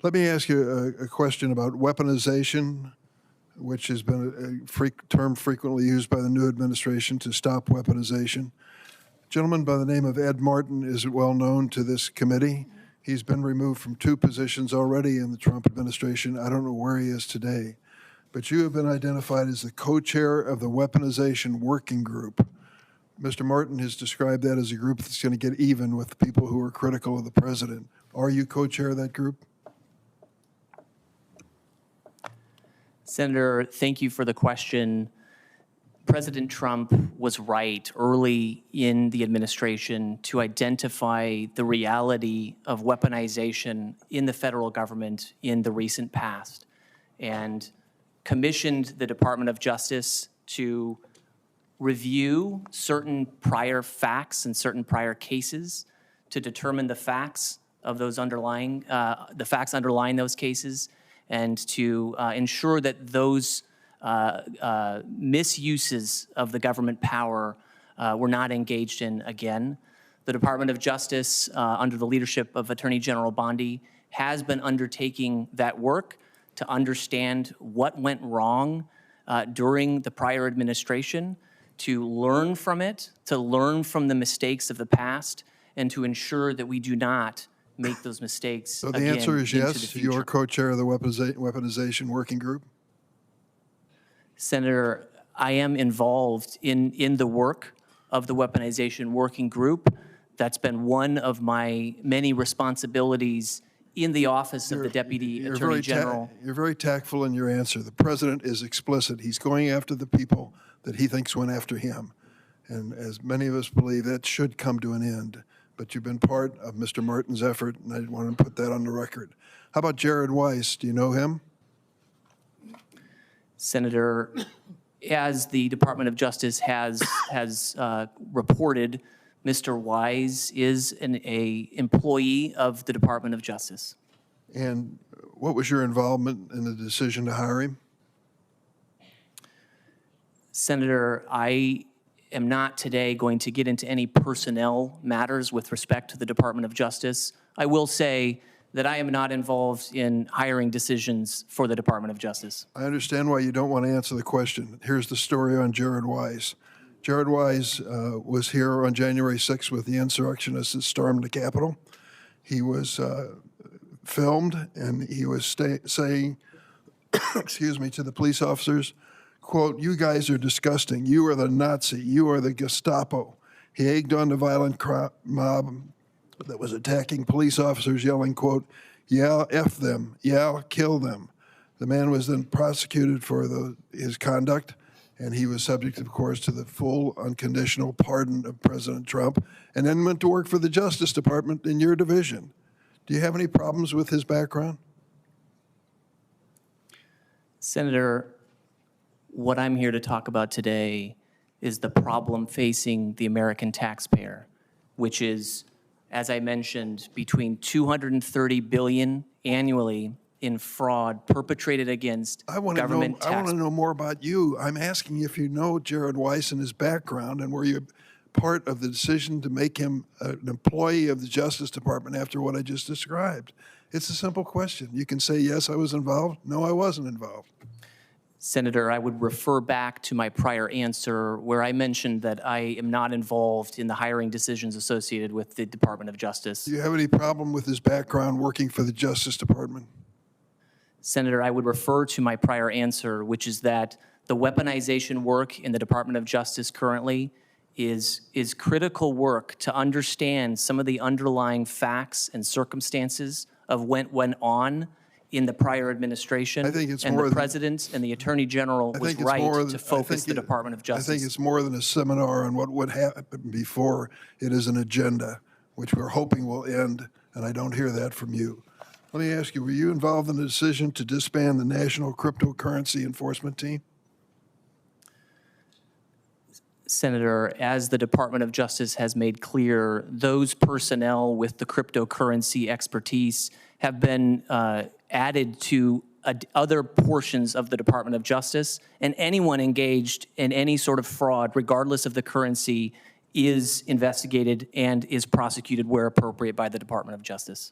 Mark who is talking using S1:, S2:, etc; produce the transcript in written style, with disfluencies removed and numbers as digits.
S1: Let me ask you a question about weaponization, which has been a term frequently used by the new administration to stop weaponization. A gentleman by the name of Ed Martin is well known to this committee. He's been removed from 2 positions already in the Trump administration. I don't know where he is today. But you have been identified as the co-chair of the Weaponization Working Group. Mr. Martin has described that as a group that's going to get even with the people who are critical of the president. Are you co-chair of that group?
S2: Senator, thank you for the question. President Trump was right early in the administration to identify the reality of weaponization in the federal government in the recent past and commissioned the Department of Justice to review certain prior facts and certain prior cases to determine the facts of those underlying those cases, and to ensure that those misuses of the government power were not engaged in again. The Department of Justice, under the leadership of Attorney General Bondi, has been undertaking that work to understand what went wrong during the prior administration, to learn from it, to learn from the mistakes of the past, and to ensure that we do not make those mistakes
S1: so the
S2: again
S1: answer is
S2: into
S1: yes,
S2: the future.
S1: you're co-chair of the Weaponization Working Group?
S2: Senator, I am involved in the work of the Weaponization Working Group. That's been one of my many responsibilities in the office of the Deputy Attorney General.
S1: You're very tactful in your answer. The president is explicit. He's going after the people that he thinks went after him. And as many of us believe, that should come to an end. But you've been part of Mr. Martin's effort, and I want to put that on the record. How about Jared Weiss? Do you know him?
S2: Senator, as the Department of Justice has reported, Mr. Weiss is an employee of the Department of Justice.
S1: And what was your involvement in the decision to hire him?
S2: Senator, I am not today going to get into any personnel matters with respect to the Department of Justice. I will say that I am not involved in hiring decisions for the Department of Justice.
S1: I understand why you don't want to answer the question. Here's the story on Jared Weiss. Jared Weiss was here on January 6th with the insurrectionists that stormed the Capitol. He was filmed, and he was saying, excuse me, to the police officers, quote, "You guys are disgusting. You are the Nazi. You are the Gestapo." He egged on the violent mob that was attacking police officers, yelling, quote, "Yeah, F them. Yeah, kill them." The man was then prosecuted for his conduct, and he was subject, of course, to the full unconditional pardon of President Trump, and then went to work for the Justice Department in your division. Do you have any problems with his background?
S2: Senator, what I'm here to talk about today is the problem facing the American taxpayer, which is, as I mentioned, between $230 billion annually in fraud perpetrated against government taxpayers.
S1: I want to know more about you. I'm asking if you know Jared Weiss and his background, and were you part of the decision to make him an employee of the Justice Department after what I just described? It's a simple question. You can say, yes, I was involved. No, I wasn't involved.
S2: Senator, I would refer back to my prior answer where I mentioned that I am not involved in the hiring decisions associated with the Department of Justice.
S1: Do you have any problem with his background working for the Justice Department?
S2: Senator, I would refer to my prior answer, which is that the weaponization work in the Department of Justice currently is critical work to understand some of the underlying facts and circumstances of what went on in the prior administration.
S1: I think it's
S2: and
S1: more
S2: the President and the Attorney General was right to focus the Department of Justice.
S1: I think it's more than a seminar on what would happen before. It is an agenda, which we're hoping will end, and I don't hear that from you. Let me ask you, were you involved in the decision to disband the National Cryptocurrency Enforcement Team?
S2: Senator, as the Department of Justice has made clear, those personnel with the cryptocurrency expertise have been added to other portions of the Department of Justice, and anyone engaged in any sort of fraud, regardless of the currency, is investigated and is prosecuted where appropriate by the Department of Justice.